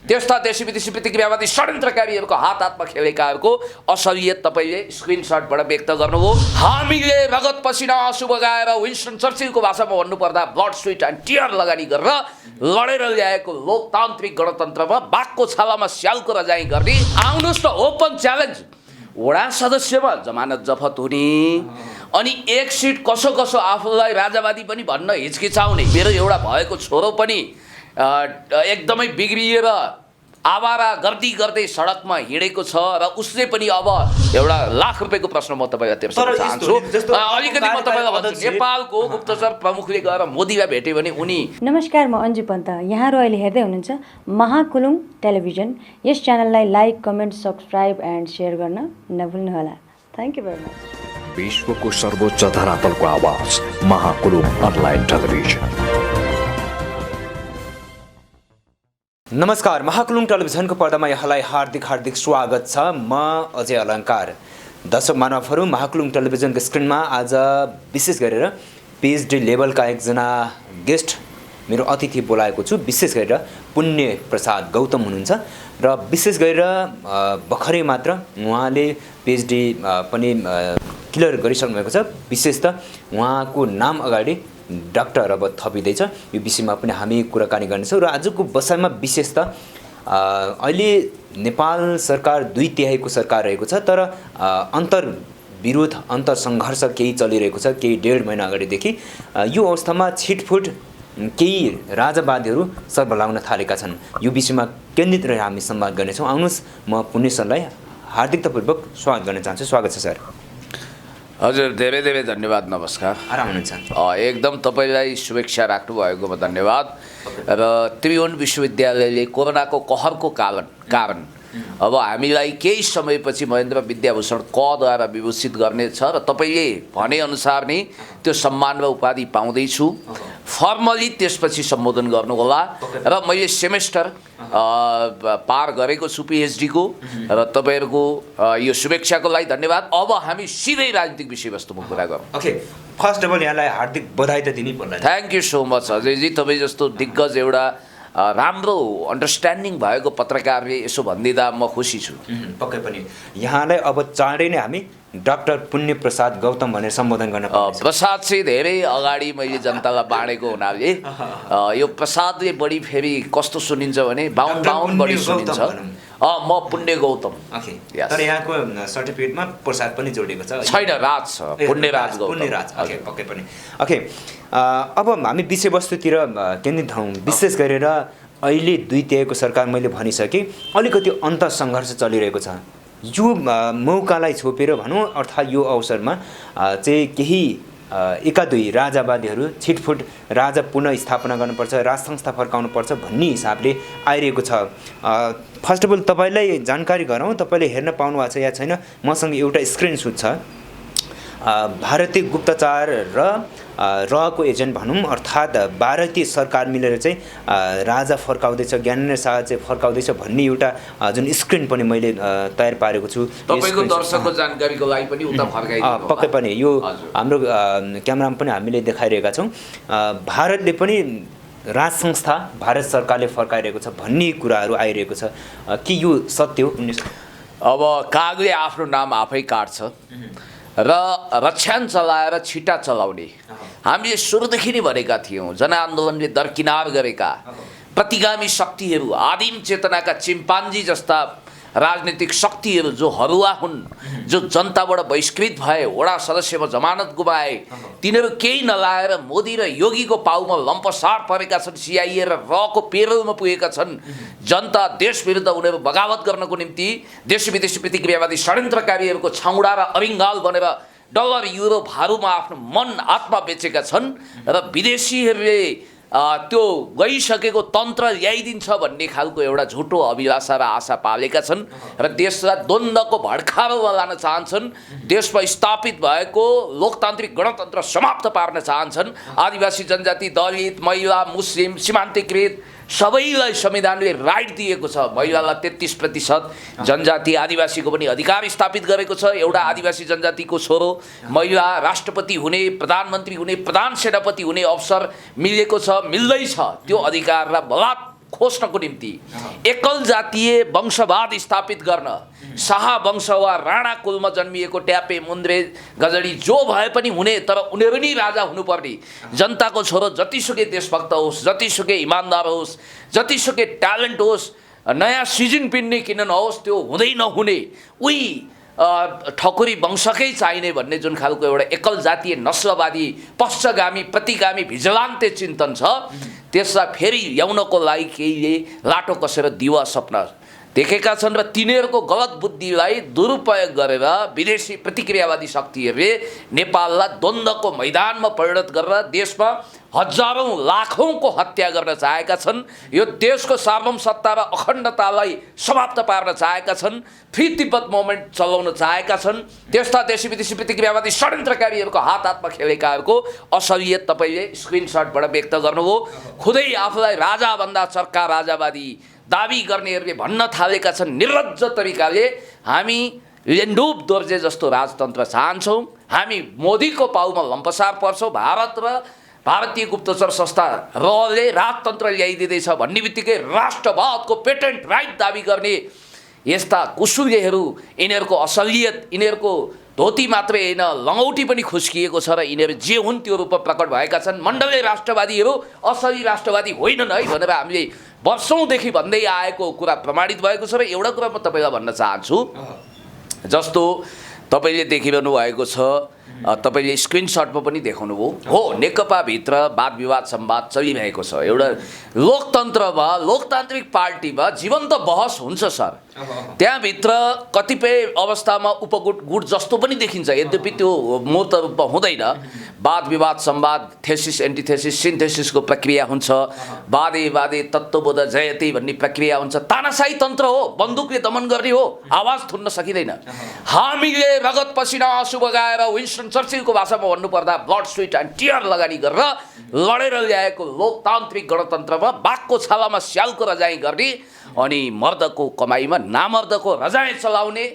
त्यस्ता देशी विदेशी प्रतिक्रियावादी षड्यन्त्रकारीहरूको हातमा खेलेकाहरूको असलियत तपाईँले स्क्रिनसटबाट व्यक्त गर्नुभयो। हामीले रगत पसिना आँसु बगाएर विन्स्टन चर्चिलको भाषामा भन्नुपर्दा ब्लड स्वेट एन्ड टियर लगानी गरेर लडेर ल्याएको लोकतान्त्रिक गणतन्त्रमा बाघको छालामा स्यालको रजाइ गर्ने आउनुहोस् न ओपन च्यालेन्ज। वडा सदस्यमा जमानत जफत हुने अनि एक सिट कसो कसो आफूलाई राजावादी पनि भन्न हिचकिचाउने। मेरो एउटा भएको छोरो पनि एकदमै बिग्रिएर आवारा गर्दी गर्दै सडकमा हिँडेको छ र उसले पनि अब एउटा लाख रुपैयाँको प्रश्न म तपाईँलाई तेर्सन चाहन्छु। अलिकति म तपाईँलाई भन्छु, नेपालको गुप्तचर प्रमुखले गएर मोदीलाई भेट्यो भने उनी। नमस्कार, म अन्जु पन्त। यहाँहरू अहिले हेर्दै हुनुहुन्छ महाकुलुङ टेलिभिजन। यस च्यानललाई like, comment, subscribe and share गर्न नभुल्नुहोला। Thank you very much. विश्वको सर्वोच्च धरातलको आवाज महाकुलुङ अनलाइन टेलिभिजन। नमस्कार, महाकुलुङ टेलिभिजनको पर्दामा यहाँलाई हार्दिक स्वागत छ। म अजय अलङ्कार। दर्शक मानवहरू, महाकुलुङ टेलिभिजनको स्क्रिनमा आज विशेष गरेर पिएचडी लेभलका एकजना गेस्ट मेरो अतिथि बोलाएको छु। विशेष गरेर पुण्य प्रसाद गौतम हुनुहुन्छ र विशेष गरेर भर्खरै मात्र उहाँले पिएचडी पनि क्लियर गरिसक्नु भएको छ। विशेष त उहाँको नाम अगाडि डाक्टर अब थपिँदैछ। यो विषयमा पनि हामी कुराकानी गर्नेछौँ र आजको बसाइमा विशेष त अहिले नेपाल सरकार 2/3 सरकार रहेको छ, तर अन्तर्विरोध अन्तरसङ्घर्ष केही चलिरहेको छ केही 1.5 महिना अगाडिदेखि। यो अवस्थामा छिटफुट केही राजावादीहरू सर्वलाउन थालेका छन्। यो विषयमा केन्द्रित रहेर हामी संवाद गर्नेछौँ। आउनुहोस्, म पुण्य सरलाई हार्दिकतापूर्वक स्वागत गर्न चाहन्छु। स्वागत छ सर। हजुर, धेरै धेरै धन्यवाद। नमस्कार। आराम हुनुहुन्छ? एकदम तपाईँलाई शुभेच्छा राख्नुभएकोमा धन्यवाद। र त्रिभुवन विश्वविद्यालयले कोरोनाको कहरको कारण अब हामीलाई केही समयपछि महेन्द्र विद्याभूषण कद्वारा विभूषित गर्नेछ र तपाईँले भनेअनुसार नै त्यो सम्मान र उपाधि पाउँदैछु। फर्मली त्यसपछि सम्बोधन गर्नुहोला। र मैले सेमेस्टर पार गरेको छु पिएचडीको र तपाईँहरूको यो शुभेच्छाको लागि धन्यवाद। अब हामी सिधै राजनीतिक विषयवस्तुमा कुरा गरौँ। ओके, फर्स्ट अफ अल यहाँलाई हार्दिक बधाई त दिनै पर्ला। Thank you so much Ajayji. तपाईँ जस्तो दिग्गज एउटा राम्रो अन्डरस्ट्यान्डिङ भएको पत्रकारले यसो भनिदिँदा म खुसी छु। पक्कै पनि यहाँलाई अब चाँडै नै हामी डाक्टर पुण्य प्रसाद गौतम भनेर सम्बोधन गर्न प्रसाद चाहिँ धेरै अगाडि मैले जनतालाई बाँडेको हुनाले यो प्रसादले बढी फेरि कस्तो सुनिन्छ भने बाहुन बढी सुनिन्छ। म पुण्य गौतम। ओके, तर यहाँको सर्टिफिकेटमा प्रसाद पनि जोडिएको छ। छैन, राज छ, पुण्यराज गौतम। पुण्यराज, ओके, पक्कै पनि। ओके, अब हामी विषयवस्तुतिर केन्द्रित हौँ। विशेष गरेर अहिले 2/3 सरकार मैले भनिसकेँ, अलिकति अन्तरसङ्घर्ष चलिरहेको छ। यो मौकालाई छोपेर भनौँ, अर्थात् यो अवसरमा चाहिँ केही एकादुई राजावादीहरू छिटफुट राजा पुनः स्थापना गर्नुपर्छ, राज संस्था फर्काउनुपर्छ भन्ने हिसाबले आइरहेको छ। फर्स्ट अफ अल तपाईँलाई जानकारी गराउँ, तपाईँले हेर्न पाउनु भएको छ या छैन। मसँग एउटा स्क्रिनसट छ। भारतीय गुप्तचर र रको एजेन्ट भनौँ, अर्थात् भारतीय सरकार मिलेर चाहिँ राजा फर्काउँदैछ, ज्ञानेन्द्र शाह चाहिँ फर्काउँदैछ भन्ने एउटा जुन स्क्रिन पनि मैले तयार पारेको छु। तपाईँको दर्शकको जानकारीको लागि पनि उता फर्काइदिनु। पक्कै पनि यो हाम्रो क्यामेरामा पनि हामीले देखाइरहेका छौँ। भारतले पनि राज संस्था भारत सरकारले फर्काइरहेको छ भन्ने कुराहरू आइरहेको छ कि यो सत्य हो? अब कागले आफ्नो नाम आफै काट्छ र रक्षान चलाएर छिटा चलाउने हामीले सुरुदेखि नै भनेका थियौँ। जनआन्दोलनले दरकिनार गरेका प्रतिगामी शक्तिहरू, आदिम चेतनाका चिम्पान्जी जस्ता राजनीतिक शक्तिहरू जो हरुवा हुन्, जो जनताबाट बहिष्कृत भए, वडा सदस्यमा जमानत गुमाए, तिनीहरू केही नलाएर मोदी र योगीको पाउमा लम्पसार परेका छन्। सिआइए र रको पेरोलमा पुगेका छन्। जनता देश विरुद्ध उनीहरू बगावत गर्नको निम्ति देश विदेशी प्रतिक्रियावादी षड्यन्त्रकारीहरूको छाउडा र अरिङ्गाल बनेर डलर युरो भारूमा आफ्नो मन आत्मा बेचेका छन् र विदेशीहरूले त्यो गइसकेको तन्त्र ल्याइदिन्छ भन्ने खालको एउटा झुटो अभिलाषा र आशा पालेका छन् र देशलाई द्वन्द्वको भड्कारोमा लान चाहन्छन्। देशमा स्थापित भएको लोकतान्त्रिक गणतन्त्र समाप्त पार्न चाहन्छन्। आदिवासी जनजाति, दलित, महिला, मुस्लिम, सीमान्तकृत सबैलाई संविधानले राइट दिएको छ। महिलालाई 33%, जनजाति आदिवासीको पनि अधिकार स्थापित गरेको छ। एउटा आदिवासी जनजातिको छोरो महिला राष्ट्रपति हुने, प्रधानमन्त्री हुने, प्रधान सेनापति हुने अवसर मिलेको छ, मिल्दैछ। त्यो अधिकारलाई खोज्नको निम्ति एकल जातीय वंशवाद स्थापित गर्न शाह वंश वा राणा कुलमा जन्मिएको ट्यापे मुन्द्रे गजडी जो भए पनि हुने, तर उनीहरू नै राजा हुनुपर्ने, जनताको छोरो जतिसुकै देशभक्त होस्, जतिसुकै इमान्दार होस्, जतिसुकै ट्यालेन्ट होस्, नयाँ सिजन पिन्ने किन नहोस्, त्यो हुँदै नहुने उही ठकुरी वंशकै चाहिने भन्ने जुन खालको एउटा एकल जातीय नस्लवादी पश्चगामी प्रतिगामी भिजिलान्ते चिन्तन छ, त्यसलाई फेरि ल्याउनको लागि केहीले लाटो कसेर दिवा सपना देखेका छन् र तिनीहरूको गलत बुद्धिलाई दुरुपयोग गरेर विदेशी प्रतिक्रियावादी शक्तिहरूले नेपाललाई द्वन्द्वको मैदानमा परिणत गरेर देशमा हजारौं लाखौंको हत्या गर्न चाहेका छन्। यो देशको सार्वभौमसत्ता र अखण्डतालाई समाप्त पार्न चाहेका छन्। फ्री तिब्बत मुभमेन्ट चलाउन चाहेका छन्। त्यस्ता देशी विदेशी प्रतिक्रियावादी षड्यन्त्रकारीहरूको हात हातमा खेलेकाहरूको असलियत तपाईँले स्क्रिनसटबाट व्यक्त गर्नुभयो। खुदै आफूलाई राजाभन्दा चर्का राजावादी दाबी गर्नेहरूले भन्न थालेका छन् निर्लज्ज तरिकाले, हामी लेन्डुप दोर्जे जस्तो राजतन्त्र चाहन्छौँ, हामी मोदीको पाउमा लम्पसार पर्छौँ, भारत र भारतीय गुप्तचर संस्था रले राजतन्त्र ल्याइदिँदैछ भन्ने बित्तिकै राष्ट्रवादको पेटेन्ट राइट दाबी गर्ने यस्ता कुसुलेहरू, यिनीहरूको असलियत, यिनीहरूको धोती मात्रै होइन लङ्गौटी पनि खुस्किएको छ र यिनीहरू जे हुन् त्यो रूपमा प्रकट भएका छन्। मण्डलीय राष्ट्रवादीहरू असली राष्ट्रवादी होइनन् है भनेर हामीले वर्षौँदेखि भन्दै आएको कुरा प्रमाणित भएको छ। र एउटा कुरा म तपाईँलाई भन्न चाहन्छु, जस्तो तपाईँले देखिरहनु भएको छ, तपाईँले स्क्रिनसटमा पनि देखाउनु भयो हो, नेकपाभित्र वाद विवाद संवाद चलिरहेको छ। एउटा लोकतन्त्रमा, लोकतान्त्रिक पार्टीमा जीवन्त बहस हुन्छ सर। त्यहाँभित्र कतिपय अवस्थामा उपगुट गुट जस्तो पनि देखिन्छ, यद्यपि त्यो मूर्त रूपमा हुँदैन। वाद विवाद संवाद, थेसिस एन्टिथेसिस सिन्थेसिसको प्रक्रिया हुन्छ, वादे वादे तत्त्वबोध जयते भन्ने प्रक्रिया हुन्छ। तानाशाही तन्त्र हो, बन्दुकले दमन गर्ने हो, आवाज थुन्न सकिँदैन। हामीले रगत पसिना आँसु बगाएर विन्स्टन चर्चिलको भाषामा भन्नुपर्दा ब्लड स्वेट एन्ड टियर लगानी गरेर लडेर ल्याएको लोकतान्त्रिक गणतन्त्रमा बाघको छालामा स्यालको रजाइ गर्ने अनि मर्दको कमाईमा नामर्दको रजाइ चलाउने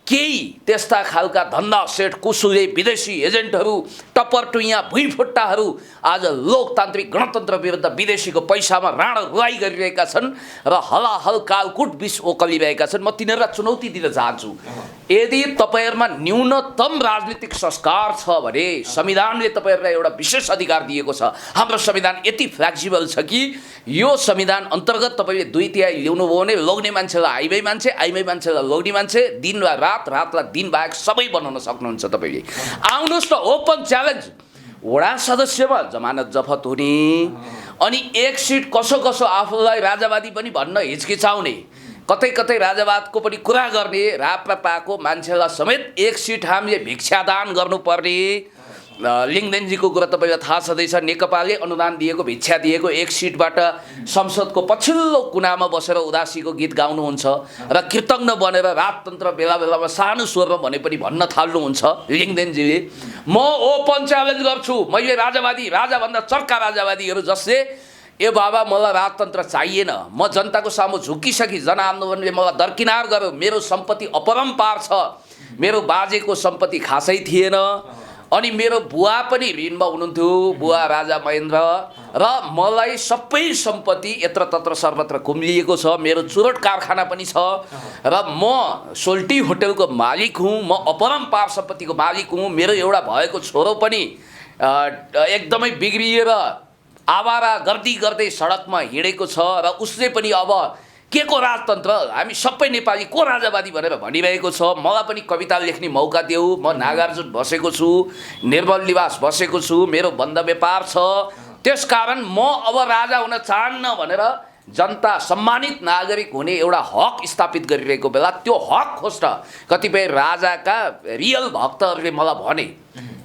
केही त्यस्ता खालका धन्दा सेठ कुसुले विदेशी एजेन्टहरू, टप्परटुइया भुइँफुट्टाहरू आज लोकतान्त्रिक गणतन्त्र विरुद्ध विदेशीको पैसामा राण रुवाई गरिरहेका छन् र हलाहल कालकुट विष ओकलिरहेका छन्। म तिनीहरूलाई चुनौती दिन चाहन्छु, यदि तपाईँहरूमा न्यूनतम राजनीतिक संस्कार छ भने संविधानले तपाईँहरूलाई एउटा विशेष अधिकार दिएको छ। हाम्रो संविधान यति फ्लेक्सिबल छ कि यो संविधान अन्तर्गत तपाईँले 2/3 ल्याउनुभयो भने लोग्ने मान्छेलाई आइमै मान्छे, आइमै मान्छेलाई लोग्ने मान्छे, दिन वा रात, रातलाई दिन बाहेक सबै बनाउन सक्नुहुन्छ। तपाईँले आउनुहोस् न, ओपन च्यालेन्ज। वडा सदस्यमा जमानत जफत हुने अनि एक सिट कसो कसो आफूलाई राजावादी पनि भन्न हिचकिचाउने, कतै कतै राजावादको पनि कुरा गर्ने राप्रपाको मान्छेलाई समेत एक सिट हामीले भिक्षादान गर्नुपर्ने। लिङदेनजीको कुरा तपाईँलाई थाहा छँदैछ, नेकपाले अनुदान दिएको, भिक्षा दिएको, एक सिटबाट संसदको पछिल्लो कुनामा बसेर उदासीको गीत गाउनुहुन्छ र कृतज्ञ बनेर राजतन्त्र बेला बेलामा सानो स्वरमा भने पनि भन्न थाल्नुहुन्छ लिङदेनजीले। म ओपन च्यालेन्ज गर्छु, मैले राजावादी, राजाभन्दा चर्का राजावादीहरू जसले ए बाबा मलाई राजतन्त्र चाहिएन, म जनताको सामु झुकिसकी, जनआन्दोलनले मलाई दरकिनार गर्यो, मेरो सम्पत्ति अपरम्पार छ, मेरो बाजेको सम्पत्ति खासै थिएन, अनि मेरो बुवा पनि ऋणमा हुनुहुन्थ्यो, बुवा राजा महेन्द्र, र मलाई सबै सम्पत्ति यत्र तत्र सर्वत्र कुम्लिएको छ, मेरो चुरोट कारखाना पनि छ, र म सोल्टी होटलको मालिक हुँ, म अपरम्पार सम्पत्तिको मालिक हुँ, मेरो एउटा भएको छोरो पनि एकदमै बिग्रिएर आवारा गर्दी गर्दै सडकमा हिँडेको छ र उसले पनि अब के को राजतन्त्र, हामी सबै नेपाली को राजावादी भनेर भनिरहेको छ। मलाई पनि कविता लेख्ने मौका देऊ, म नागार्जुन बसेको छु, निर्मल निवास बसेको छु, मेरो बन्द व्यापार छ, त्यसकारण म अब राजा हुन चाहन्न भनेर जनता सम्मानित नागरिक हुने एउटा हक स्थापित गरिरहेको बेला त्यो हक खोज्न कतिपय राजाका रियल भक्तहरूले मलाई भने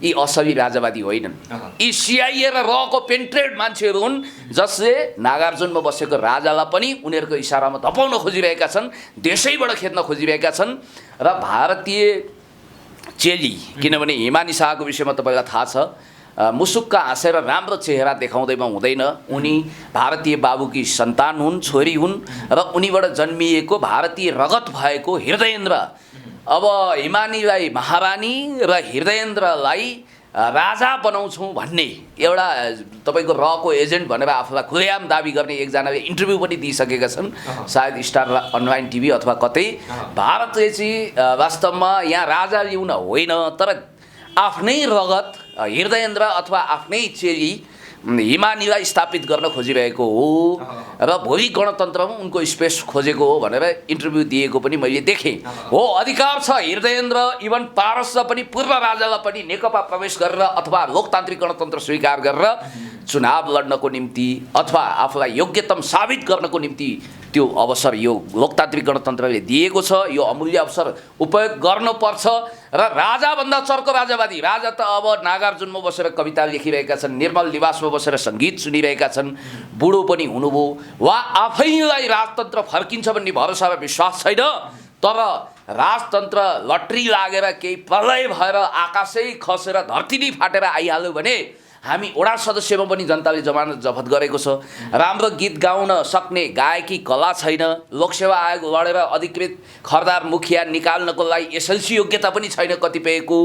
यी असली राजावादी होइनन्, यी सिआइए र रको पेन्ट्रेड मान्छेहरू हुन् जसले नागार्जुनमा बसेको राजालाई पनि उनीहरूको इसारामा धपाउन खोजिरहेका छन्, देशैबाट खेद्न खोजिरहेका छन्। र भारतीय चेली, किनभने हिमानी शाहको विषयमा तपाईँलाई थाहा छ, मुसुक्क हाँसेर राम्रो चेहरा देखाउँदैमा हुँदैन, उनी भारतीय बाबुकी सन्तान हुन्, छोरी हुन् र उनीबाट जन्मिएको भारतीय रगत भएको हृदयेन्द्र, अब हिमानीलाई महारानी र हृदयेन्द्रलाई राजा बनाउँछौँ भन्ने एउटा तपाईँको रको एजेन्ट भनेर आफूलाई खुलेआम दाबी गर्ने एकजनाले इन्टरभ्यू पनि दिइसकेका छन् सायद स्टार अनलाइन टिभी अथवा कतै। भारतले चाहिँ वास्तवमा यहाँ राजा ल्याउन होइन तर आफ्नै रगत हृदयेन्द्र अथवा आफ्नै चेली हिमानीलाई स्थापित गर्न खोजिरहेको हो र भोलि गणतन्त्रमा उनको स्पेस खोजेको हो भनेर इन्टरभ्यू दिएको पनि मैले देखेँ। हो, अधिकार छ हृदयेन्द्र इभन पारसले पनि पूर्व राजालाई पनि नेकपा प्रवेश गरेर अथवा लोकतान्त्रिक गणतन्त्र स्वीकार गरेर चुनाव लड्नको निम्ति अथवा आफूलाई योग्यतम साबित गर्नको निम्ति त्यो अवसर यो लोकतान्त्रिक गणतन्त्रले दिएको छ। यो अमूल्य अवसर उपयोग गर्नुपर्छ र राजाभन्दा चर्को राजावादी राजा त अब नागार्जुनमा बसेर कविता लेखिरहेका छन्, निर्मल निवासमा बसेर सङ्गीत सुनिरहेका छन्, बुढो पनि हुनुभयो वा आफैलाई राजतन्त्र फर्किन्छ भन्ने भरोसा र विश्वास छैन। तर राजतन्त्र लट्री लागेर केही प्रलय भएर आकाशै खसेर धरती नै फाटेर आइहाल्यो भने हामी वडा सदस्यमा पनि जनताले जमानत जफत गरेको छ। राम्रो गीत गाउन सक्ने गायकी कला छैन, लोकसेवा आयोग लडेर अधिकृत खरदार मुखिया निकाल्नको लागि एसएलसी योग्यता पनि छैन कतिपयको।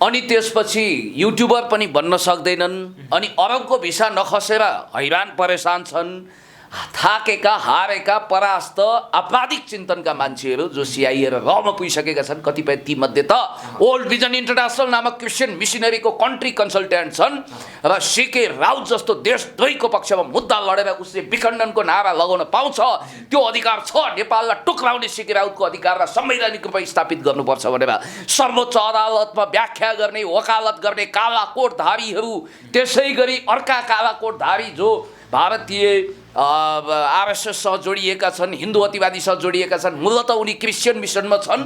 अनि त्यसपछि युट्युबर पनि बन्न सक्दैनन् अनि अरबको भिसा नखसेर हैरान परेशान छन्। थाकेका हारेका परास्त आपराधिक चिन्तनका मान्छेहरू जो सिआइए र रमा पुगिसकेका छन्। कतिपय तीमध्ये त ओल्ड भिजन इन्टरनेसनल नामक क्रिस्चियन मिसनरीको कन्ट्री कन्सल्टेन्ट छन् र सीके राउत जस्तो देशद्रोहीको पक्षमा मुद्दा लडेर उसले विखण्डनको नारा लगाउन पाउँछ। त्यो अधिकार छ। नेपाललाई टुक्राउने सीके राउतको अधिकारलाई संवैधानिक रूपमा स्थापित गर्नुपर्छ भनेर सर्वोच्च अदालतमा व्याख्या गर्ने वकालत गर्ने काला कोटधारीहरू, त्यसै गरी अर्का काला कोटधारी जो भारतीय आरएसएससँग जोडिएका छन्, हिन्दू अतिवादीसँग जोडिएका छन्, मूलतः उनी क्रिस्चियन मिसनमा छन्,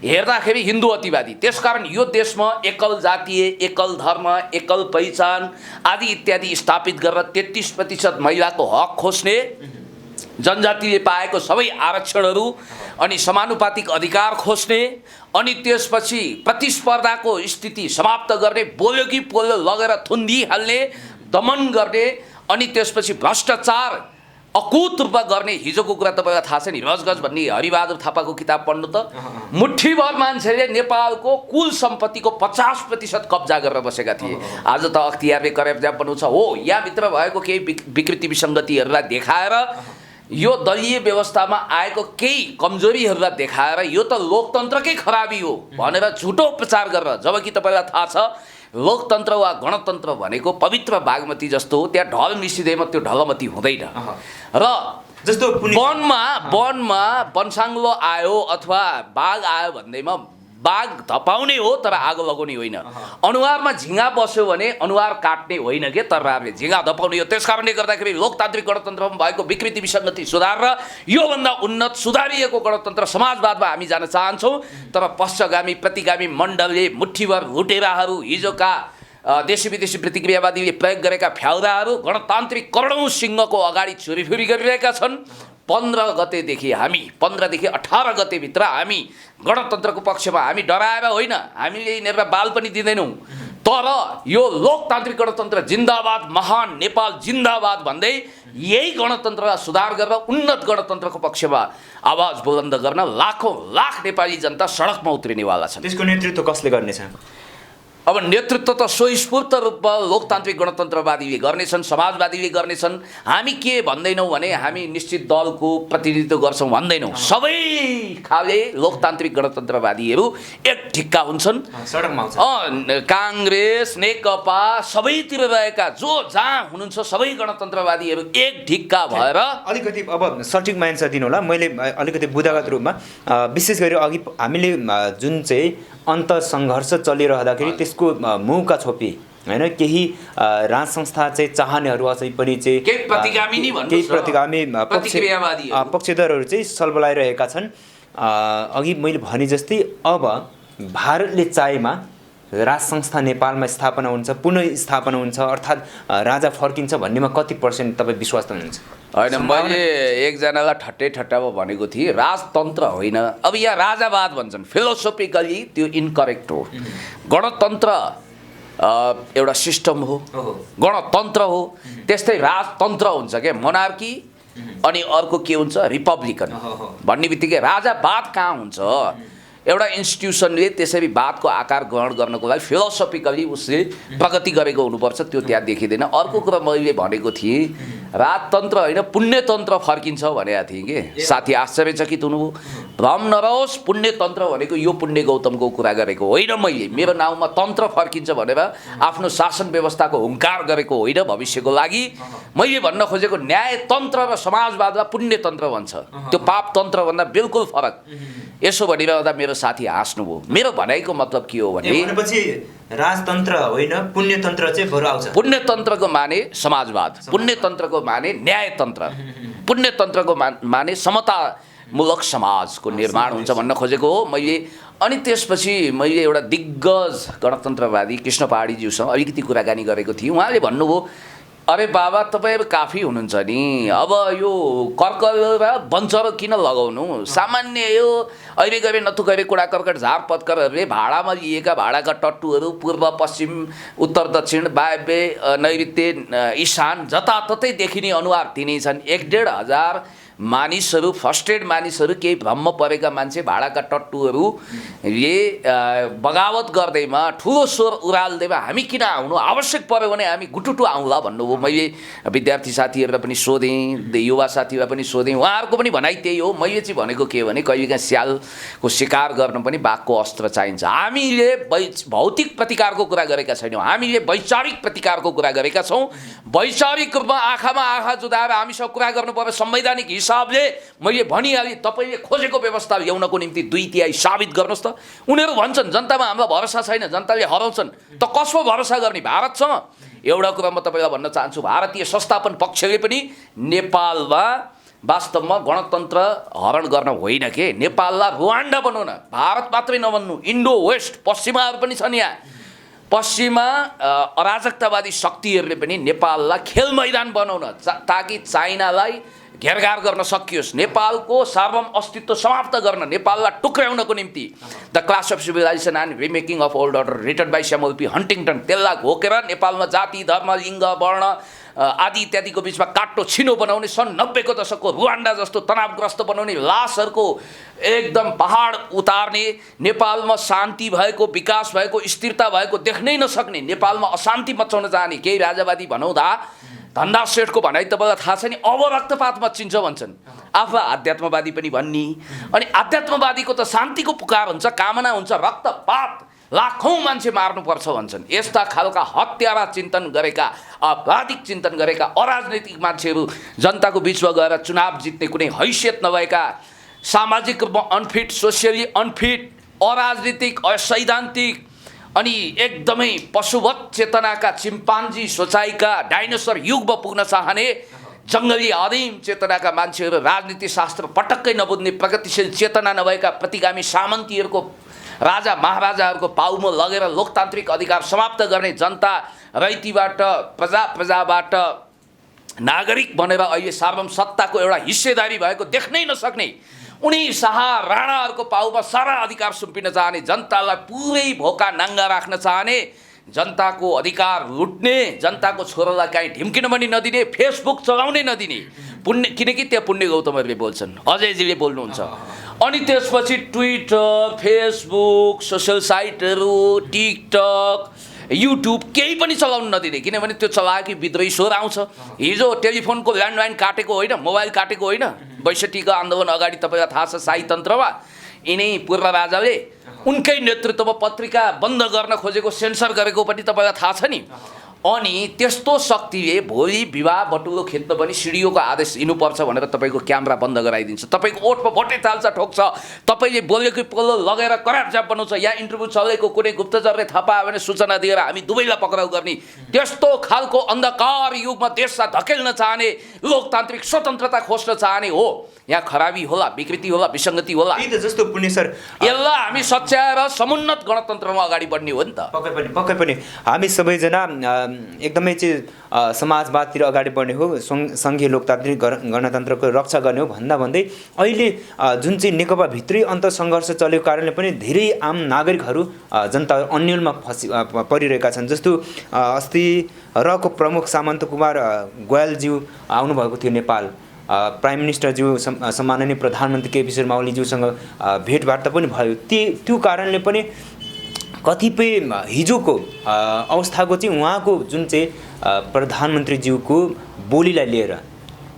हेर्दाखेरि हिन्दू अतिवादी। त्यसकारण यो देशमा एकल जातीय, एकल धर्म, एकल पहिचान आदि इत्यादि स्थापित गरेर 33% महिलाको हक खोज्ने, जनजातिले पाएको सबै आरक्षणहरू अनि समानुपातिक अधिकार खोज्ने, अनि त्यसपछि प्रतिस्पर्धाको स्थिति समाप्त गर्ने, बोल्यो कि पोल्यो लगेर थुन्दिहाल्ने, दमन गर्ने, अनि त्यसपछि भ्रष्टाचार अकुत रूपमा गर्ने। हिजोको कुरा तपाईँलाई थाहा छ नि, रजगज भन्ने हरिबहादुर थापाको किताब पढ्नु त। मुठ्ठीभर मान्छेले नेपालको कुल सम्पत्तिको 50% कब्जा गरेर बसेका थिए। आज त अख्तियारले करेप्ट छ। हो, यहाँभित्र भएको केही विकृति विसङ्गतिहरूलाई देखाएर यो दलीय व्यवस्थामा आएको केही कमजोरीहरूलाई देखाएर यो त लोकतन्त्रकै खराबी हो भनेर झुटो प्रचार गरेर, जबकि तपाईँलाई थाहा छ लोकतन्त्र वा गणतन्त्र भनेको पवित्र बागमती जस्तो हो, त्यहाँ ढल मिसिँदैमा त्यो ढलमती हुँदैन। र जस्तो वनमा वनसाङ्लो आयो अथवा बाघ आयो भन्दैमा बाघ धपाउने हो तर आगो लगाउने होइन। अनुहारमा झिँगा बस्यो भने अनुहार काट्ने होइन के तरबारले, झिँगा धपाउने हो। त्यस कारणले गर्दाखेरि लोकतान्त्रिक गणतन्त्रमा भएको विकृति विसङ्गति सुधारेर योभन्दा उन्नत सुधारिएको गणतन्त्र समाजवादमा हामी जान चाहन्छौँ। तर पश्चगामी प्रतिगामी मण्डलले मुठ्ठीभर लुटेराहरू, हिजोका देशी विदेशी प्रतिक्रियावादीले प्रयोग गरेका फ्याउदाहरू गणतान्त्रिक करोडौँ सिंहको अगाडि चोरीफुरी गरिरहेका छन्। 15 गतेदेखि हामी 15 देखि 18 गतेभित्र हामी गणतन्त्रको पक्षमा, हामी डराएर होइन, हामीले यिनीहरूलाई बाल पनि दिँदैनौँ। तर यो लोकतान्त्रिक गणतन्त्र जिन्दाबाद, महान नेपाल जिन्दाबाद भन्दै यही गणतन्त्रलाई सुधार गरेर उन्नत गणतन्त्रको पक्षमा आवाज बुलन्द गर्न लाखौँ लाख नेपाली जनता सडकमा उत्रिनेवाला छन्। त्यसको नेतृत्व कसले गर्नेछ? अब नेतृत्व त स्वस्फूर्त रूपमा लोकतान्त्रिक गणतन्त्रवादीले गर्नेछन्, समाजवादीले गर्नेछन्। हामी के भन्दैनौँ भने हामी निश्चित दलको प्रतिनिधित्व गर्छौँ भन्दैनौँ। सबै खाले लोकतान्त्रिक गणतन्त्रवादीहरू एक ढिक्का हुन्छन्। काङ्ग्रेस, नेकपा सबैतिर रहेका जो जहाँ हुनुहुन्छ सबै गणतन्त्रवादीहरू एक ढिक्का भएर अलिकति अब सठिक मान्छे दिनु होला। मैले अलिकति बुदागत रूपमा विशेष गरी अघि हामीले जुन चाहिँ अन्तर्सङ्घर्ष चलिरहँदाखेरि त्यसको मुखका छोपी होइन, केही राज संस्था चाहिँ चाहनेहरू अझै पनि चाहिँ केही प्रतिगामी पक्षधरहरू चाहिँ सल्बलाइरहेका छन्। अघि मैले भने जस्तै अब भारतले चाहेमा राज संस्था नेपालमा स्थापना हुन्छ, पुनः स्थापना हुन्छ, अर्थात् राजा फर्किन्छ भन्नेमा कति % तपाईँ विश्वास गर्नुहुन्छ? होइन, मैले एकजनालाई ठट्टामा भनेको थिएँ राजतन्त्र होइन। अब यहाँ राजावाद भन्छन्, फिलोसोफिकली त्यो इनकरेक्ट हो। गणतन्त्र एउटा सिस्टम हो, गणतन्त्र हो। त्यस्तै राजतन्त्र हुन्छ क्या, मोनार्की अनि अर्को के हुन्छ रिपब्लिकन भन्ने बित्तिकै राजावाद कहाँ हुन्छ? एउटा इन्स्टिट्युसनले त्यसरी वादको आकार ग्रहण गर्नको लागि फिलोसफिकली उसले प्रगति गरेको हुनुपर्छ, त्यो त्यहाँ देखिँदैन। अर्को कुरा मैले भनेको थिएँ राजतन्त्र होइन पुण्यतन्त्र फर्किन्छ भनेको थिएँ कि साथी आश्चर्यचकित हुनुभयो। भ्रम नरहोस्, पुण्यतन्त्र भनेको यो पुण्य गौतमको कुरा गरेको होइन मैले। मेरो नाउँमा तन्त्र फर्किन्छ भनेर आफ्नो शासन व्यवस्थाको हुङ्कार गरेको होइन। भविष्यको लागि मैले भन्न खोजेको न्यायतन्त्र र समाजवादलाई पुण्यतन्त्र भन्छ, त्यो पापतन्त्रभन्दा बिल्कुल फरक। यसो भनिरहँदा मेरो साथी हाँस्नुभयो। मेरो भनाइको मतलब के हो भनेपछि राजतन्त्र होइन पुण्यतन्त्र चाहिँ बरु आउँछ। पुण्यतन्त्रको माने समाजवाद, पुण्यतन्त्रको माने न्यायतन्त्र, पुण्यतन्त्रको माने समतामूलक समाजको निर्माण हुन्छ भन्न खोजेको हो मैले। अनि त्यसपछि मैले एउटा दिग्गज गणतन्त्रवादी कृष्ण पहाडीज्यूसँग अलिकति कुराकानी गरेको थिएँ। उहाँले भन्नुभयो अरे बाबा तपाईँ अब काफी हुनुहुन्छ नि, अब यो कर्कल र बन्चरो किन लगाउनु, सामान्य यो अहिले गरे नथु गरे कुडा कर्कट झार पत्करहरूले भाडामा लिएका भाडाका टट्टुहरू पूर्व पश्चिम उत्तर दक्षिण वायव्य नैऋत्य ईशान जताततै देखिने अनुहार तिनै छन्। 1-1.5 हजार मानिसहरू, फर्स्टेड मानिसहरू, केही भ्रममा परेका मान्छे भाडाका टट्टुहरूले बगावत गर्दैमा ठुलो स्वर उराल्दैमा हामी किन आउनु, आवश्यक पर्यो भने हामी गुटुटु आउँला भन्नुभयो। मैले विद्यार्थी साथीहरूलाई पनि सोधेँ, युवा साथीहरूलाई पनि सोधेँ, उहाँहरूको पनि भनाइ त्यही हो। मैले चाहिँ भनेको के भने कहिलेकाहीँ स्यालको शिकार गर्न पनि बाघको अस्त्र चाहिन्छ। हामीले भौतिक प्रतिकारको कुरा गरेका छैनौँ, हामीले वैचारिक प्रतिकारको कुरा गरेका छौँ। वैचारिक रूपमा आँखामा आँखा जुदाएर हामीसँग कुरा गर्नु पर्यो। संवैधानिक हिसाबले मैले भनिहालेँ, तपाईँले खोजेको व्यवस्था ल्याउनको निम्ति 2/3 साबित गर्नुहोस् त। उनीहरू भन्छन् जनतामा हाम्रो भरोसा छैन, जनताले हराउँछन्, त कसमा भरोसा गर्ने? भारतसँग। एउटा कुरा म तपाईँलाई भन्न चाहन्छु, भारतीय संस्थापन पक्षले पनि नेपालमा वास्तवमा गणतन्त्र हरण गर्न होइन के, नेपाललाई रुवान्डा बनाउन, भारत मात्रै नबन्नु, इन्डो वेस्ट पश्चिमाहरू पनि छन् यहाँ। पश्चिमा अराजकतावादी शक्तिहरूले पनि नेपाललाई खेल मैदान बनाउन ताकि चाइनालाई घेरघार गर्न सकियोस्, नेपालको सार्वभौम अस्तित्व समाप्त गर्न, नेपाललाई टुक्र्याउनको निम्ति the clash of civilisation and remaking of old order written by Samuel P Huntington, त्यसलाई घोकेर नेपालमा जाति धर्म लिङ्ग वर्ण आदि इत्यादिको बिचमा काट्टो छिनो बनाउने, सन् 90 को दशकको रुवान्डा जस्तो तनावग्रस्त बनाउने, लासहरूको एकदम पहाड उतार्ने, नेपालमा शान्ति भएको, विकास भएको, स्थिरता भएको देख्नै नसक्ने, नेपालमा अशान्ति मचाउन चाहने केही राजावादी भनौँदा धन्दा सेठको भनाइ तपाईँलाई थाहा छ नि, अब रक्तपात मचिन्छ भन्छन्। आफूलाई आध्यात्मवादी पनि भन्ने, अनि आध्यात्मवादीको त शान्तिको पुकार हुन्छ, कामना हुन्छ, रक्तपात लाखौँ मान्छे मार्नुपर्छ भन्छन्। यस्ता खालका हत्यारा चिन्तन गरेका, आपराधिक चिन्तन गरेका अराजनैतिक मान्छेहरू जनताको बिचमा गएर चुनाव जित्ने कुनै हैसियत नभएका, सामाजिक रूपमा अनफिट, सोसियली अनफिट, अराजनीतिक, असैद्धान्तिक अनि एकदमै पशुवत चेतनाका, चिम्पान्जी सोचाइका, डाइनोसर युगमा पुग्न चाहने, जङ्गली आदिम चेतनाका मान्छेहरू, राजनीति शास्त्र पटक्कै नबुझ्ने, प्रगतिशील चेतना नभएका प्रतिगामी सामन्तीहरूको, राजा महाराजाहरूको पाउमा लगेर लोकतान्त्रिक अधिकार समाप्त गर्ने, जनता रैतीबाट प्रजाबाट नागरिक बनेर अहिले सार्वभौम सत्ताको एउटा हिस्सेदारी भएको देख्नै नसक्ने, उनी शाह राणाहरूको पाउमा सारा अधिकार सुम्पिन चाहने, जनतालाई पुरै भोका नाङ्गा राख्न चाहने, जनताको अधिकार लुट्ने, जनताको छोरालाई काहीँ ढिम्किन पनि नदिने, फेसबुक चलाउनै नदिने, पुण्य, किनकि त्यहाँ पुण्य गौतमहरूले बोल्छन्, अजयजीले बोल्नुहुन्छ। अनि त्यसपछि ट्विटर, फेसबुक, सोसियल साइटहरू, टिकटक, युट्युब केही पनि चलाउनु नदिने, किनभने त्यो चलाएकी विद्रोही स्वर आउँछ। हिजो टेलिफोनको ल्यान्डलाइन काटेको होइन, मोबाइल काटेको होइन, 62 आन्दोलन अगाडि तपाईँलाई थाहा छ शाहीतन्त्रमा यिनै पूर्व राजाले उनकै नेतृत्वमा पत्रिका बन्द गर्न खोजेको, सेन्सर गरेको पनि तपाईँलाई थाहा छ नि। अनि त्यस्तो शक्तिले भोलि विवाह बटुलो खेद्न पनि सिडिओको आदेश दिनुपर्छ भनेर तपाईँको क्यामेरा बन्द गराइदिन्छ, तपाईँको ओठमा भोटे चाल्छ, ठोक्छ, तपाईँले बोलेको पल्लो लगेर कराप जाप बनाउँछ, यहाँ इन्टरभ्यू चलेको कुनै गुप्तचरले थाहा पायो भने सूचना दिएर हामी दुवैलाई पक्राउ गर्ने, त्यस्तो खालको अन्धकार युगमा देशलाई धकेल्न चाहने, लोकतान्त्रिक स्वतन्त्रता खोज्न चाहने हो। यहाँ खराबी होला, विकृति होला, विसङ्गति होला, जस्तो पुण्य सर, यसलाई हामी सच्याएर समुन्नत गणतन्त्रमा अगाडि बढ्ने हो नि त। पक्कै पनि हामी सबैजना एकदमै चाहिँ समाजवादतिर अगाडि बढ्ने हो, सङ्घीय लोकतान्त्रिक गणतन्त्रको रक्षा गर्ने हो भन्दा भन्दै अहिले जुन चाहिँ नेकपा भित्री अन्तर्सङ्घर्ष चलेको कारणले पनि धेरै आम नागरिकहरू जनता अन्यलमा परिरहेका छन्। जस्तो अस्ति रको प्रमुख सामन्त कुमार गोयलज्यू आउनुभएको थियो नेपाल, प्राइम मिनिस्टरज्यू सम्माननीय प्रधानमन्त्री केपी शर्मा ओलीज्यूसँग भेटवार्ता पनि भयो। त्यो कारणले पनि कतिपय हिजोको अवस्थाको चाहिँ उहाँको जुन चाहिँ प्रधानमन्त्रीज्यूको बोलीलाई लिएर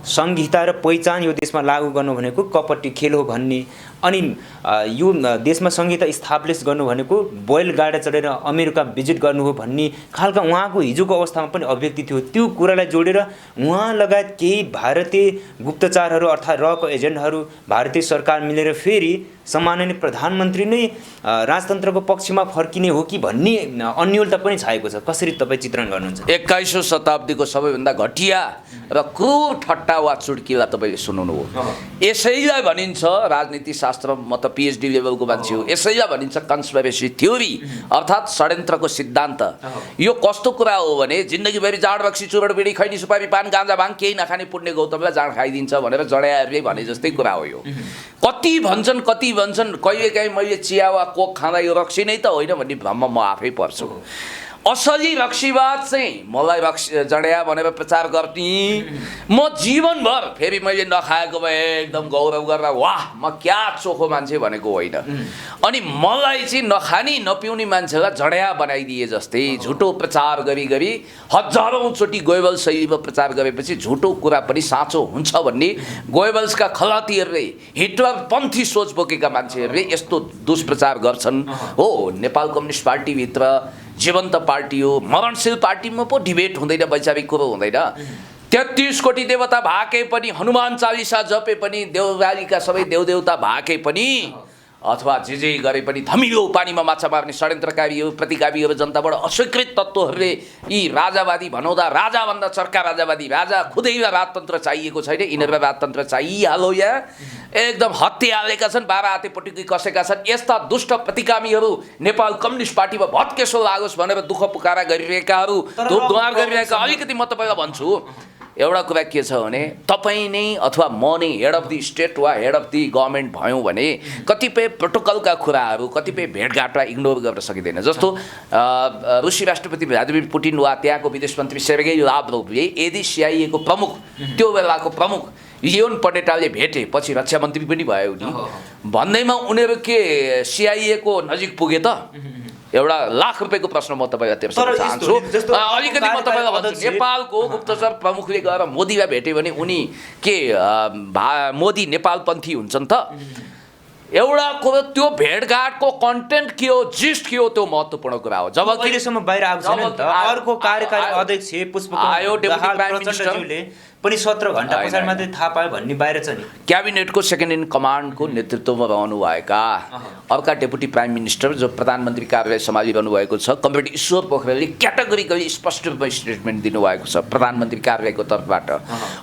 संहिता र पहिचान यो देशमा लागू गर्नु भनेको कपटी खेल हो भन्ने, अनि यो देशमा संहिता इस्टाब्लिस गर्नु भनेको बैलगाडा चढेर अमेरिका भिजिट गर्नु हो भन्ने खालका उहाँको हिजोको अवस्थामा पनि अभिव्यक्ति थियो। त्यो कुरालाई जोडेर उहाँ लगायत केही भारतीय गुप्तचारहरू अर्थात् रको एजेन्टहरू भारतीय सरकार मिलेर फेरि सम्माननीय प्रधानमन्त्री नै राजतन्त्रको पक्षमा फर्किने हो कि भन्ने अन्योलता पनि छाएको छ। कसरी तपाईँ चित्रण गर्नुहुन्छ? 21औं शताब्दीको सबैभन्दा घटिया र क्रूर ठट्टा वा चुड्कीलाई तपाईँले सुनाउनु हो। यसैलाई भनिन्छ राजनीति शास्त्र, म त पिएचडी लेभलको मान्छे हो, यसैलाई भनिन्छ कन्स्पिरेसी थ्योरी अर्थात् षड्यन्त्रको सिद्धान्त। यो कस्तो कुरा हो भने जिन्दगीभरि जाँड रक्सी चुरोट बिडी खैनी सुपारी पान गाँजा भाङ केही नखाने पुण्य गौतमलाई जाँड खाइदिन्छ भनेर जडाहरूले भने जस्तै कुरा हो यो। कति भन्छन् कहिलेकाहीँ मैले चिया वा कोक खाँदा यो रक्सी नै त होइन भन्ने भ्रममा म आफै पर्छु। असली रक्सीवाद चाहिँ मलाई जड्या भनेर प्रचार गर्ने, म जीवनभर फेरि मैले नखाएको भए एकदम गौरव गरेर वाह म क्या चोखो मान्छे भनेको होइन। अनि मलाई चाहिँ नखाने नपिउने मान्छेलाई जड्या बनाइदिए जस्तै झुटो प्रचार गरी हजारौँचोटि गोएबल्स शैलीमा प्रचार गरेपछि झुटो कुरा पनि साँचो हुन्छ भन्ने गोएबल्सका खलातीहरूले, हिटलरपन्थी सोच बोकेका मान्छेहरूले यस्तो दुष्प्रचार गर्छन्। हो, नेपाल कम्युनिस्ट पार्टीभित्र जीवन्त पार्टी हो, मरणशील पार्टीमा पो डिबेट हुँदैन, वैचारिक कुरो हुँदैन। 33 कोटी देवता भाके पनि, हनुमान चालिसा जपे पनि, देववालीका सबै देवदेवता भाके पनि, अथवा जे गरे पनि धमिलो पानीमा माछा मार्ने षड्यन्त्रकारीहरू प्रतिगामीहरू जनताबाट अस्वीकृत तत्त्वहरूले यी राजावादी भनाउँदा राजाभन्दा चर्का राजावादी, राजा खुदैलाई राजतन्त्र चाहिएको छैन, यिनीहरूलाई राजतन्त्र चाहिहाल्यो या एकदम हत्या हालेका छन्, 12 हाते पटुकी कसेका छन्। यस्ता दुष्ट प्रतिगामीहरू नेपाल कम्युनिस्ट पार्टीमा भत्केसो लागोस् भनेर दुःख पुकारा गरिरहेकाहरू, धुपधुवार गरिरहेका, अलिकति म तपाईँलाई भन्छु एउटा कुरा के छ भने तपाईँ नै अथवा म नै हेड अफ द स्टेट वा हेड अफ द गभर्मेन्ट भयौँ भने कतिपय प्रोटोकलका कुराहरू, कतिपय भेटघाटलाई इग्नोर गर्न सकिँदैन। जस्तो रुसी राष्ट्रपति भ्लादिमिर पुटिन वा त्यहाँको विदेश मन्त्री सेर्गेई लाभ्रोभले यदि सिआइएको प्रमुख, त्यो बेलाको प्रमुख लियोन पटेटाले भेटे, पछि रक्षा मन्त्री पनि भयो नि, भन्दैमा उनीहरू के सिआइएको नजिक पुगे त? एउटा लाख रुपैयाँको प्रश्न म तपाईँलाई तेर्सन चाहन्छु। अलिकति म तपाईँलाई भन्छु, नेपालको गुप्तचर प्रमुखले गएर मोदीलाई भेट्यो भने उनी के मोदी नेपालपन्थी हुन्छन् त? एउटा कुरो त्यो भेटघाटको कन्टेन्ट के हो, जिस्ट के हो, त्यो महत्त्वपूर्ण कुरा हो। जब अहिलेसम्म बाहिर आएको छैन नि त। अर्को कार्यकारी अध्यक्ष पुष्पकमल दाहाल प्रचण्डज्यूले पनि 17 घण्टा पछाडि मात्रै थाहा पायो भन्ने बाहिर छ नि। क्याबिनेटको सेकेन्ड इन कमान्डको नेतृत्वमा रहनुभएका अर्का डेपुटी प्राइम मिनिस्टर जो प्रधानमन्त्री कार्यालय सम्हालिरहनु भएको छ, कमरेड ईश्वर पोखरेलले क्याटेगोरिकली स्पष्ट रूपमा स्टेटमेन्ट दिनुभएको छ प्रधानमन्त्री कार्यालयको तर्फबाट।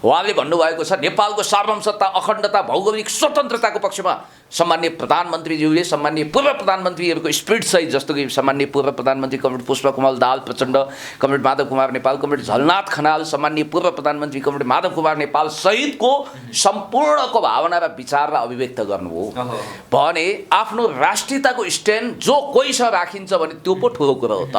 उहाँले भन्नुभएको छ नेपालको सार्वभौमसत्ता, अखण्डता, भौगोलिक स्वतन्त्रताको पक्षमा सम्माननीय प्रधानमन्त्रीज्यूले सम्माननीय पूर्व प्रधानमन्त्रीहरूको स्पिरिट सहित, जस्तो कि सम्माननीय पूर्व प्रधानमन्त्री comrade Pushpakamal Dahal Prachanda, comrade Madhav Kumar Nepal, comrade Jhalanath Khanal, सम्माननीय पूर्व प्रधानमन्त्री कमरेड माधव कुमार नेपाल सहितको सम्पूर्णको भावना र विचारलाई अभिव्यक्त गर्नु हो भने आफ्नो राष्ट्रियताको स्ट्यान्ड जो कोहीसँग राखिन्छ भने त्यो पो ठुलो कुरो हो त।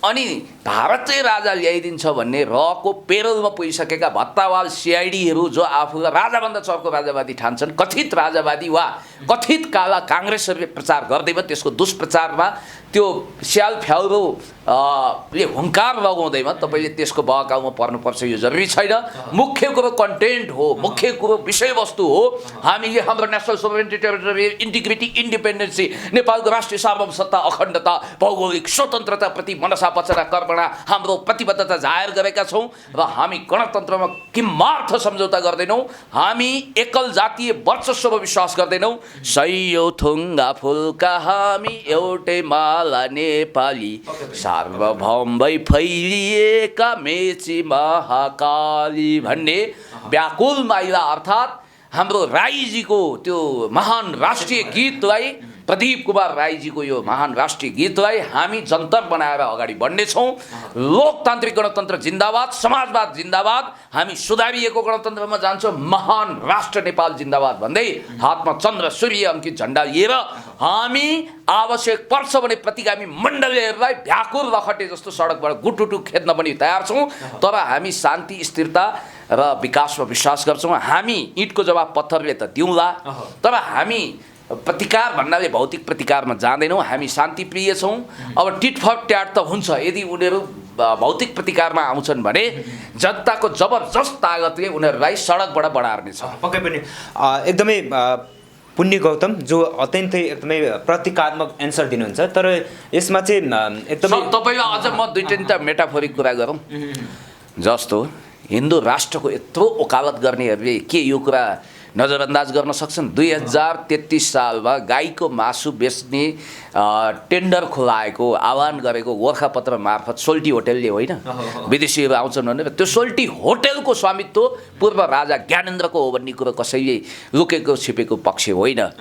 अनि भारतीय राजा ल्याइदिन्छ भन्ने रको पेरोलमा पुगिसकेका भत्तावाल सिआइडीहरू जो आफूलाई राजाभन्दा चर्को राजावादी ठान्छन्, कथित राजावादी वा कथित काला काङ्ग्रेसहरूले प्रचार गर्दैमा त्यसको दुष्प्रचारमा त्यो स्याल फ्याउरोले हुङ्कार लगाउँदैमा तपाईँले त्यसको बहकाउमा पर्नुपर्छ, यो जरुरी छैन। मुख्य कुरो कन्टेन्ट हो, मुख्य कुरो विषयवस्तु हो। हामीले हाम्रो national sovereignty, territorial integrity, independency, नेपालको राष्ट्रिय सार्वभौमसत्ता, अखण्डता, भौगोलिक स्वतन्त्रताप्रति मनसा वचना कर्मणा हाम्रो प्रतिबद्धता जाहेर गरेका छौँ र हामी गणतन्त्रमा किमार्थ सम्झौता गर्दैनौँ। हामी एकल जातीय वर्चस्व विश्वास गर्दैनौँ। सयौँ थुङ्गा फुलका हामी एउटै माला नेपाली, सार्वभौम भई फैलिएका मेची महाकाली भन्ने व्याकुल माइला अर्थात् हाम्रो राईजीको त्यो महान राष्ट्रिय गीतलाई प्रदीप कुमार राईजीको यो महान राष्ट्रिय गीतलाई हामी जन्तर बनाएर अगाडि बढ्नेछौँ। लोकतान्त्रिक गणतन्त्र जिन्दाबाद, समाजवाद जिन्दाबाद, हामी सुधारिएको गणतन्त्रमा जान्छौँ, महान राष्ट्र नेपाल जिन्दाबाद भन्दै हातमा चन्द्र सूर्य अङ्कित झन्डा लिएर हामी आवश्यक पर्छ भने प्रतिगामी मण्डलीहरूलाई भ्याकुर लखटे जस्तो सडकबाट गुटुटु खेद्न पनि तयार छौँ। तर हामी शान्ति, स्थिरता र विकासमा विश्वास गर्छौँ। हामी इँटको जवाब पत्थरले त दिउँला, तर हामी प्रतिकार भन्नाले भौतिक प्रतिकारमा जाँदैनौँ। हामी शान्तिप्रिय छौँ। अब टिट फर ट्याट त हुन्छ, यदि उनीहरू भौतिक प्रतिकारमा आउँछन् भने जनताको जबरजस्त तागतले उनीहरूलाई सडकबाट बढार्नेछ। पक्कै पनि एकदमै पुण्य गौतम जो अत्यन्तै एकदमै प्रतीकात्मक एन्सर दिनुहुन्छ। तर यसमा चाहिँ एकदमै तपाईँलाई अझ म दुई तिनवटा मेटाफोरिक कुरा गरौँ। जस्तो हिन्दू राष्ट्रको यत्रो वकालत गर्नेहरूले के यो कुरा नजरअन्दाज गर्न सक्छन्? 2033 सालमा गाईको मासु बेच्ने टेन्डर खुलाएको आह्वान गरेको गोर्खापत्र मार्फत सोल्टी होटेलले होइन, विदेशीहरू आउँछन् भनेर त्यो सोल्टी होटेलको स्वामित्व पूर्व राजा ज्ञानेन्द्रको हो भन्ने कुरो कसैले लुकेको छिपेको पक्ष होइन।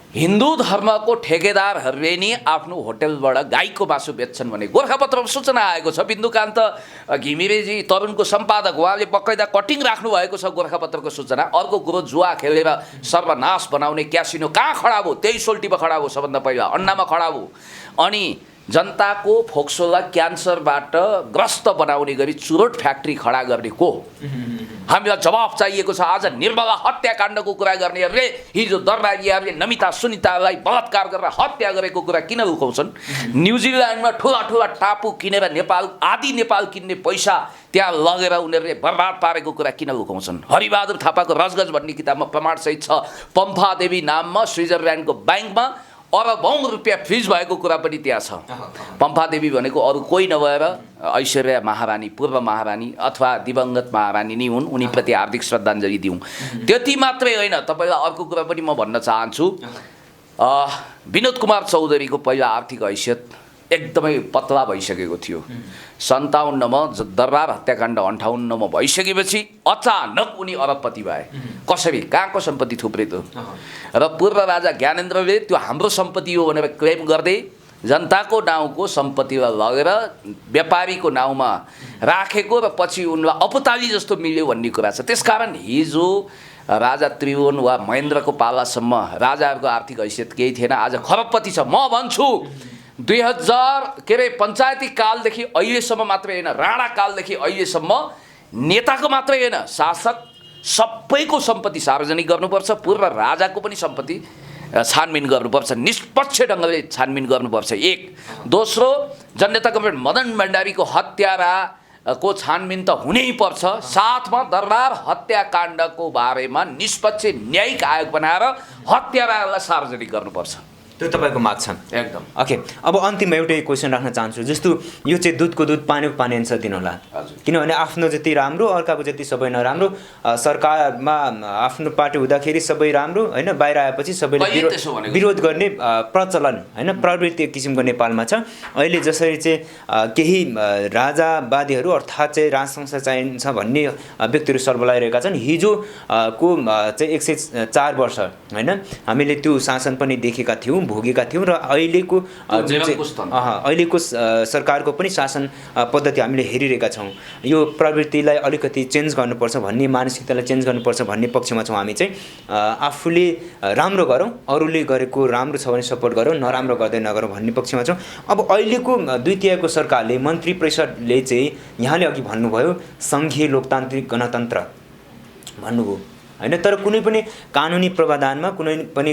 हिन्दू धर्मको ठेकेदारहरूले नि आफ्नो होटेलबाट गाईको मासु बेच्छन् भने गोर्खापत्रमा सूचना आएको छ। बिन्दुकान्त घिमिरेजी तरुणको सम्पादक, उहाँले बकैदा कटिङ राख्नु भएको छ गोर्खापत्रको सूचना। अर्को कुरो, जुवा खेलेर सर्वनाश बनाउने क्यासिनो कहाँ खडा भयो? त्यही सोल्टीमा खडा भयो, सबभन्दा पहिला अन्नामा खडा भयो। अनि जनताको फोक्सोलाई क्यान्सरबाट ग्रस्त बनाउने गरी चुरोट फ्याक्ट्री खडा गर्ने को? हामीलाई जवाफ चाहिएको छ। आज निर्मला हत्याकाण्डको कुरा गर्नेहरूले हिजो दरबारियाहरूले नमिता सुनितालाई बलात्कार गरेर हत्या गरेको कुरा किन लुकाउँछन्? न्युजिल्यान्डमा ठुला ठुला टापु किनेर आदि नेपाल किन्ने पैसा त्यहाँ लगेर उनीहरूले बर्बाद पारेको कुरा किन लुकाउँछन्? हरिबहादुर थापाको रजगज भन्ने किताबमा प्रमाणसहित छ। पम्फादेवी नाममा स्विजरल्यान्डको ब्याङ्कमा अरबौँ रुपियाँ फ्रिज भएको कुरा पनि त्यहाँ छ। पम्फादेवी भनेको अरू कोही नभएर ऐश्वर्या महारानी, पूर्व महारानी अथवा दिवंगत महारानी नै हुन्। उनीप्रति हार्दिक श्रद्धाञ्जली दिउँ। त्यति मात्रै होइन, तपाईँलाई अर्को कुरा पनि म भन्न चाहन्छु। विनोद कुमार चौधरीको पहिला आर्थिक हैसियत एकदमै पतला भइसकेको थियो। 57मा दरबार हत्याकाण्ड 58मा भइसकेपछि अचानक उनी अरबपति भए। कसरी? कहाँको सम्पत्ति थुप्रै त। र पूर्व राजा ज्ञानेन्द्रले त्यो हाम्रो सम्पत्ति हो भनेर क्लेम गर्दै जनताको नाउँको सम्पत्तिलाई लगेर व्यापारीको नाउँमा राखेको र पछि उनलाई अपताली जस्तो मिल्यो भन्ने कुरा छ। त्यसकारण हिजो राजा त्रिभुवन वा महेन्द्रको पालासम्म राजाहरूको आर्थिक हैसियत केही थिएन। आज खरबपति छ। म भन्छु 2000 पञ्चायती कालदेखि अहिलेसम्म मात्रै होइन, राणा कालदेखि अहिलेसम्म नेताको मात्रै होइन, शासक सबैको सम्पत्ति सार्वजनिक गर्नुपर्छ। पूर्व राजाको पनि सम्पत्ति छानबिन गर्नुपर्छ, निष्पक्ष ढङ्गले छानबिन गर्नुपर्छ। एक। दोस्रो, जननेता कमरेड मदन भण्डारीको हत्याराको छानबिन त हुनै पर्छ। साथमा दरबार हत्याकाण्डको बारेमा निष्पक्ष न्यायिक आयोग बनाएर हत्यारालाई सार्वजनिक गर्नुपर्छ। त्यो तपाईँको माग छ एकदम। ओके, अब अन्तिममा एउटै क्वेसन राख्न चाहन्छु। जस्तो यो चाहिँ दुधको दुध पानीको पानी एन्सर दिनु होला। किनभने आफ्नो जति राम्रो अर्काको जति सबै नराम्रो। सरकारमा आफ्नो पार्टी हुँदाखेरि सबै राम्रो होइन, बाहिर आएपछि सबैले विरोध गर्ने प्रचलन होइन, प्रवृत्ति एक किसिमको नेपालमा छ। अहिले जसरी चाहिँ केही राजावादीहरू अर्थात् चाहिँ राज संस्था चाहिन्छ भन्ने व्यक्तिहरू सर्वलाइरहेका छन्। हिजोको चाहिँ 104 वर्ष होइन, हामीले त्यो शासन पनि देखेका थियौँ, भोगेका थियौँ। र अहिलेको अहिलेको सरकारको पनि शासन पद्धति हामीले हेरिरहेका छौँ। यो प्रवृत्तिलाई अलिकति चेन्ज गर्नुपर्छ भन्ने, मानसिकतालाई चेन्ज गर्नुपर्छ भन्ने पक्षमा छौँ हामी चाहिँ। आफूले राम्रो गरौँ, अरूले गरेको राम्रो छ भने सपोर्ट गरौँ, नराम्रो गर्दै नगरौँ भन्ने पक्षमा छौँ। अब अहिलेको द्वितीयको सरकारले, मन्त्री परिषदले चाहिँ यहाँले अघि भन्नुभयो सङ्घीय लोकतान्त्रिक गणतन्त्र भन्नुभयो होइन, तर कुनै पनि कानुनी प्रावधानमा, कुनै पनि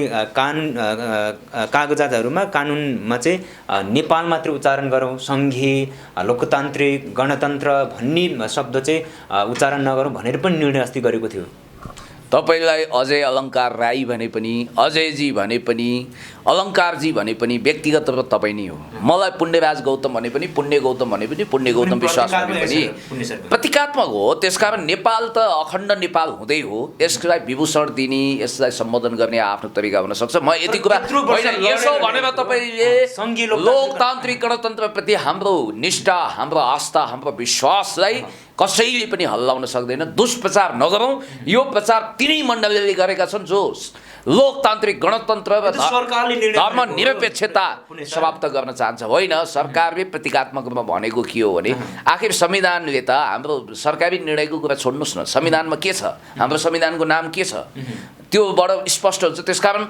कागजातहरूमा, कानुनमा चाहिँ नेपाल मात्रै उच्चारण गरौँ, सङ्घीय लोकतान्त्रिक गणतन्त्र भन्ने शब्द चाहिँ उच्चारण नगरौँ भनेर पनि निर्णय अस्ति गरेको थियो। तपाईँलाई अजय अलङ्कार राई भने पनि, अजयजी भने पनि, अलङ्कारजी भने पनि व्यक्तिगत रूपमा तपाईँ नै हो। मलाई पुण्यराज गौतम भने पनि, पुण्य गौतम भने पनि, पुण्य गौतम विश्वास भने पनि प्रतीकात्मक हो। त्यसकारण नेपाल त अखण्ड नेपाल हुँदै हो। यसलाई विभूषण दिने, यसलाई सम्बोधन गर्ने आफ्नो तरिका हुन सक्छ। म यति कुरा होइन, यसो भनेर तपाईँले लोकतान्त्रिक गणतन्त्रप्रति हाम्रो निष्ठा, हाम्रो आस्था, हाम्रो विश्वासलाई कसैले पनि हल्लाउन सक्दैन। दुष्प्रचार नगरौँ। यो प्रचार तिनै मण्डलीले गरेका छन् जो लोकतान्त्रिक गणतन्त्र र यो त सरकारले निर्णय गरेको हो। धर्मनिरपेक्षता कुनै समाप्त गर्न चाहन्छ। होइन, सरकारले प्रतीकात्मक रूपमा भनेको के हो भने आखिर संविधानले त हाम्रो सरकारी निर्णयको कुरा छोड्नुहोस् न, संविधानमा के छ, हाम्रो संविधानको नाम के छ, त्यो बडो स्पष्ट हुन्छ। त्यसकारण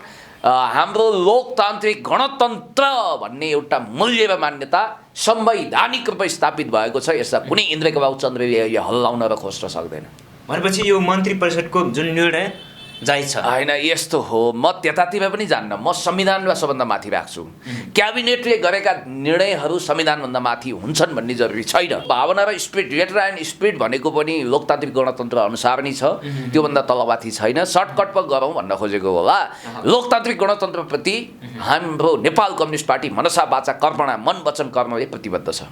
हाम्रो लोकतान्त्रिक गणतन्त्र भन्ने एउटा मूल्य र मान्यता संवैधानिक रूपमा स्थापित भएको छ। यसलाई कुनै इन्द्रकबाबु चन्द्रले हल्लाउन र खोज्न सक्दैन। भनेपछि यो मन्त्री परिषदको जुन निर्णय जायज छ होइन, यस्तो हो, म त्यतातिर पनि जान्न, म संविधानलाई सबभन्दा माथि राख्छु। क्याबिनेटले गरेका निर्णयहरू संविधानभन्दा माथि हुन्छन् भन्ने जरुरी छैन। भावना र स्पिरिट, लेटर एन्ड स्पिरिट भनेको पनि लोकतान्त्रिक गणतन्त्र अनुसार नै छ, त्योभन्दा तलमाथि छैन। सर्टकट पो गरौँ भन्न खोजेको होला। लोकतान्त्रिक गणतन्त्रप्रति हाम्रो नेपाल कम्युनिस्ट पार्टी मनसा वाचा कर्मणा, मन वचन कर्मले प्रतिबद्ध छ।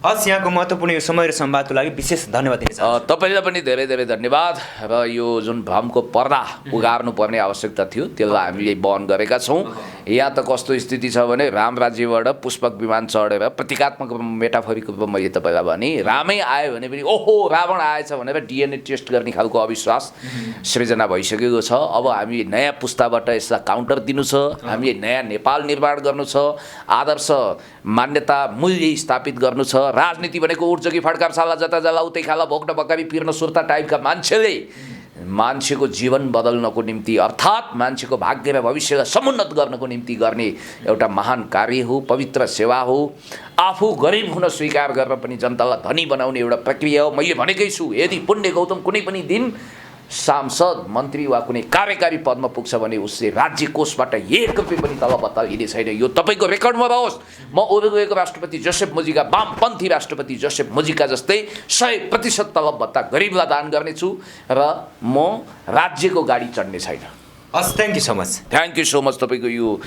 हस्, यहाँको महत्त्वपूर्ण यो समय र संवादको लागि विशेष धन्यवाद दिन चाहन्छु। तपाईँलाई पनि धेरै धेरै धन्यवाद। र यो जुन भ्रमको पर्दा उगार्नु पर्ने आवश्यकता थियो त्यसलाई हामीले वहन गरेका छौँ। यहाँ त कस्तो स्थिति छ भने राम राज्यबाट पुष्पक विमान चढेर प्रतीकात्मक मेटाफोरिक रूपमा मैले तपाईँलाई भने रामै आयो भने पनि ओहो रावण आएछ भनेर डिएनए टेस्ट गर्ने खालको अविश्वास सृजना भइसकेको छ। अब हामी नयाँ पुस्ताबाट यसलाई काउन्टर दिनु छ, हामीले नयाँ नेपाल निर्माण गर्नु छ, आदर्श मान्यता मूल्य स्थापित गर्नु छ। राजनीति भनेको उठजगी फड्कार साला जता जाला उतै खाला भोग्न बकारी पिर्न सुर्ता टाइपका मान्छेले मान्छेको जीवन बदल्नको निम्ति अर्थात् मान्छेको भाग्य र भविष्यलाई समुन्नत गर्नको निम्ति गर्ने एउटा महान कार्य हो, पवित्र सेवा हो। आफू गरिब हुन स्वीकार गरेर पनि जनतालाई धनी बनाउने एउटा प्रक्रिया हो। मैले भनेकै छु, यदि पुण्य गौतम कुनै पनि दिन सांसद, मन्त्री वा कुनै कार्यकारी पदमा पुग्छ भने उसले राज्य कोषबाट 1 रुपियाँ पनि तलबत्ता लिने छैन। यो तपाईँको रेकर्डमा रहोस्। म उरुग्वेको राष्ट्रपति जोसेफ मुजिका, वामपन्थी राष्ट्रपति जोसेफ मुजिका जस्तै 100% तलबत्ता गरिबलाई दान गर्नेछु र म राज्यको गाडी चढ्ने छैन। हस्, thank you so much. Thank you so much. तपाईँको यो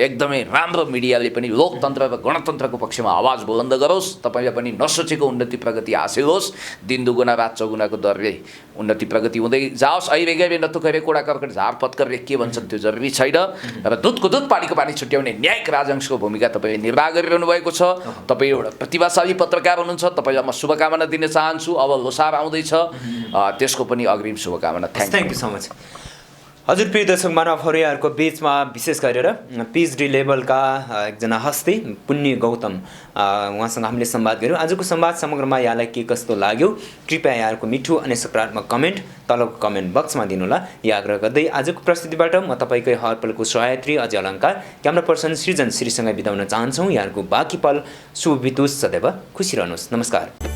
एकदमै राम्रो मिडियाले पनि लोकतन्त्र र गणतन्त्रको पक्षमा आवाज बुलन्द गरोस्। तपाईँलाई पनि नसोचेको उन्नति प्रगति हासिल होस्। दिन दुगुना रात चौगुनाको दरले उन्नति प्रगति हुँदै जाओस्। अहिले नतुखरे कोडा कर्कट झार पत्करले के भन्छन् त्यो जरुरी छैन। र दुधको दुध पानीको पानी छुट्याउने न्यायिक राजहंसको भूमिका तपाईँले निर्वाह गरिरहनु भएको छ। तपाईँ एउटा प्रतिभाशाली पत्रकार हुनुहुन्छ। तपाईँलाई म शुभकामना दिन चाहन्छु। अब लोसार आउँदैछ, त्यसको पनि अग्रिम शुभकामना। Thank you so much. हजुर प्रिय दर्शक मानवहरू, यहाँहरूको बिचमा विशेष गरेर पिएचडी लेभलका एकजना हस्ती पुण्य गौतम उहाँसँग हामीले संवाद गऱ्यौँ। आजको संवाद समग्रमा यहाँलाई के कस्तो लाग्यो कृपया यहाँहरूको मिठो अनि सकारात्मक कमेन्ट तलको कमेन्ट बक्समा दिनुहोला। यो आग्रह गर्दै आजको प्रस्तुतिबाट म तपाईँकै हर पलको सहयात्री अजय अलङ्कार, क्यामेरा पर्सन सृजन श्रीसँगै बिताउन चाहन्छौँ। यहाँहरूको बाँकी पल शुभ बितोस्, सदैव खुसी रहनुहोस्। नमस्कार।